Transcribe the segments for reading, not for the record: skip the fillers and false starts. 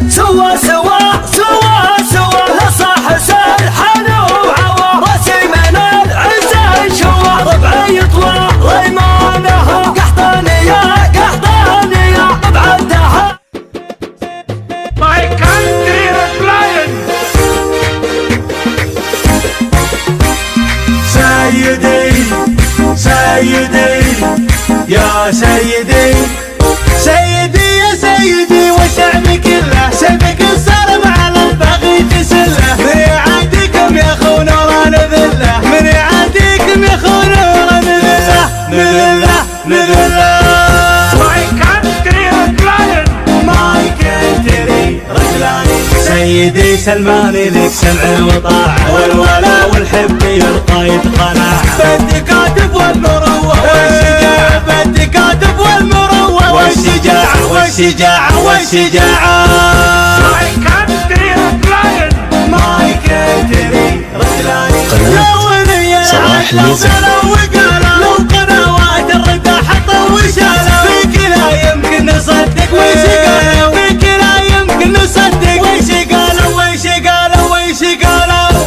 سوا سوا سوا سوا صاح سلحان وعوا راسي من العز شوا ربعي يطلع ريمانها قحطانية قحطانية بعدها My country is flying. سيدي سيدي يا سيدي سيدي يا سيدي وشعبي كله سبق الصرم على البغي تسله من يعاديكم يا خون ورا نذله من يعاديكم يا خون ورا نذله نذله نذله My country is flying. ماي كنتري رجلاني سيدي سلماني لك سمع وطاعة والولا والحب يلقى يتقنع بدي كاتب والمروة والشجاعة بدي كاتب والمروة والشجاعة والشجاعة والشجاعة My country is flying. ماي كنتري رجلاني قناة صلاح الميزان. لو قنوات الردى حطوا وشالوا فيك لا يمكن نصدق ويش قالوا فيك لا يمكن نصدق ويش قالوا ويش قالوا ويش قالوا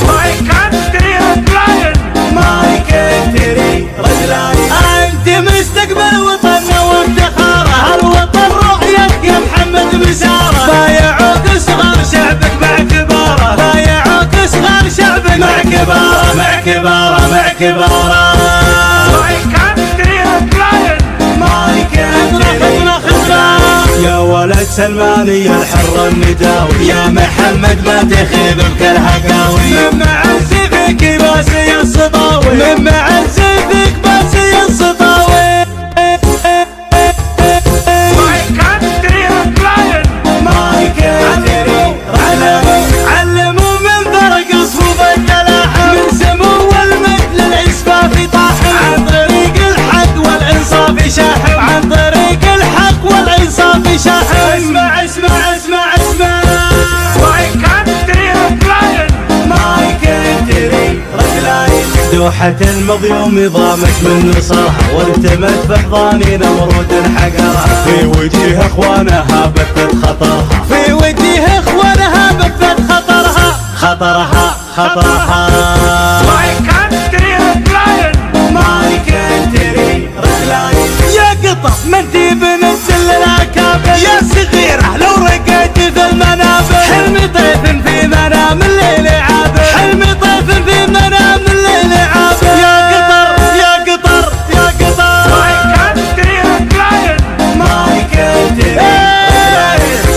My country is flying. ماي كنتري رجلاني انت مستقبل وطننا وافتخاره الوطن رؤيتك يا محمد مساره بايعوك صغار شعبك مع كباره بايعوك صغار شعبك مع كباره مع كباره مع كباره My country is flying. ماي كنتري يا ولد سلماني يا الحر النداوي يا محمد ما تخيب بكالهقاوي من معزي فيك باسي الصطاوي من معزي فيك باسي الصطاوي My country is flying. ماي كنتري علموا من فرق صفوف التلاحم من سمو المجد للعسفاف طاحن عن طريق الحق والانصاف شاحن عن طريق الحق والانصاف شاحن اسمع اسمع اسمع اسمع My country is flying. ماي كنتري رجلاني دوحة المضيوم ضامت من نصرها والتمت بحضاني نمرود حقرها في وجيه اخوانها بثت خطرها في وجيه اخوانها بثت خطرها خطرها خطرها My country is flying. ماي كنتري رجلاني يا قطة ما انت بنزل الاكابر يا صغيرة لو رقيت في المنابر حلمي طيف في منام الليل عابر حلمي طيف في منام الليل عابر يا قطر يا قطر يا قطر My country is flying. ماي كنتري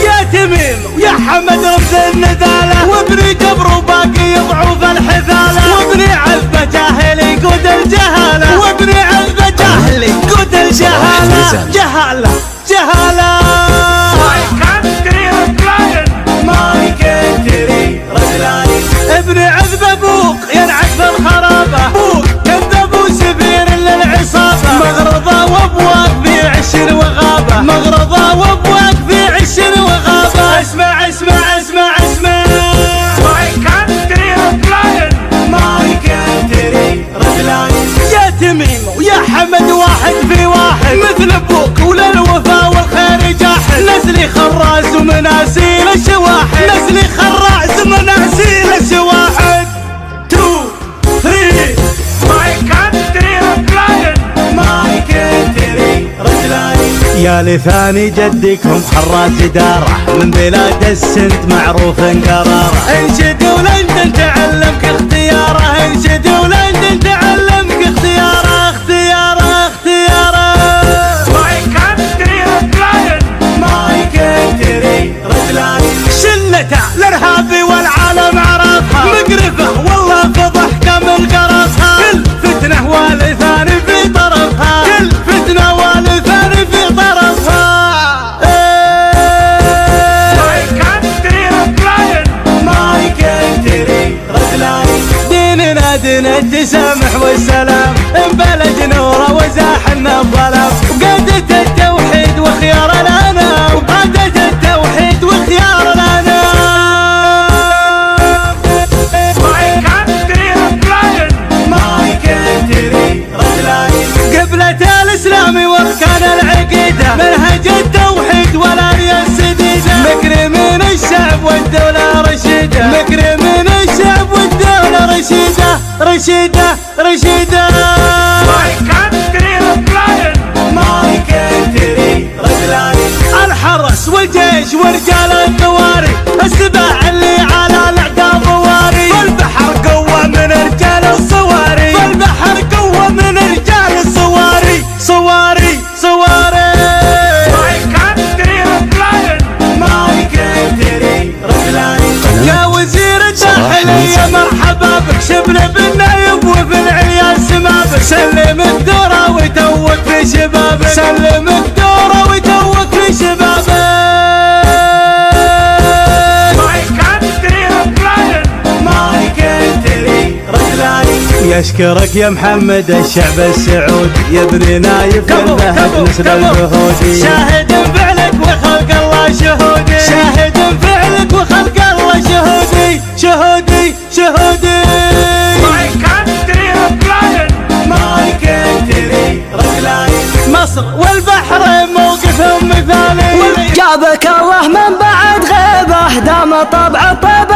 يا تميم ويا حمد رمز النذالة وابني جبر وباقي ضعوف الحثالة وابني عذبة جاهل يقود الجهالة وابني عذبة جاهل يقود الجهالة جهالة جهالة My country is flying. ماي كنتري رجلاني ابن عذبة بوق ينعك في الخرابة بوق كذب وسفير للعصابة مغرضة وابواق في عشر وغابة مغرضة وابواق في عشر وغابة اسمع اسمع اسمع اسمع My country is flying. ماي كنتري رجلاني يا تميم ويا حمد واحد في واحد مثل ابوك وللوفا والخير جاحد نسلي خراز ومناسيل الشواحد نسلي خراز ومناسيل الشواحد 2 3 My country is flying. ماي كنتري رجلاني يا لثاني جدكم حراس إدارة من بلاد السند معروف قرارة انشد ولندن تعلمك اختياره انشد ولندن تعلمك اختياره اختياره اختياره My country is flying. ماي كنتري رجلاني شلته الارهابي والعالم عرفها مقرفه والله فضحكه من قرصها كل فتنه والثاني في طرفها كل فتنه والثاني في طرفها My country is flying. ماي كنتري رجلاني ديننا دين التسامح والسلام انبلج نوره وزاحنا الظلام وقادة التوحيد وخيار الانام وقادة التوحيد وخيار الانام My country is flying. ماي كنتري رجلاني قبلة الاسلام واركان العقيدة منهج التوحيد والآية السديدة مكرم رشيدة رشيدة My country of lion. ماي كنتري رجلاني الحرس والجيش ورجال الثواري السباع اللي على العقاب واري بالبحر قوة من رجال الصواري بالبحر قوة من رجال الصواري صواري صواري My country of lion. ماي كنتري رجلاني يا وزير الداخلية مرحبا بك شبنا بالنايب وفي العيال سمابك سلم الدورة وتوك في شبابك سلم الدورة وتوك في شبابك My country of lion. ماي كنتري رجلاني يشكرك يا محمد الشعب السعودي يا ابن نايف الذهب نسل الجهودي شاهد فعلك وخلق الله شهودي شاهد فعلك وخلق الله شهودي شهودي شهودي My country of lion. ماي كنتري رجلاني مصر والبحرين موقفهم مثالي جابك الله من بعد غيبه دام طبع طيب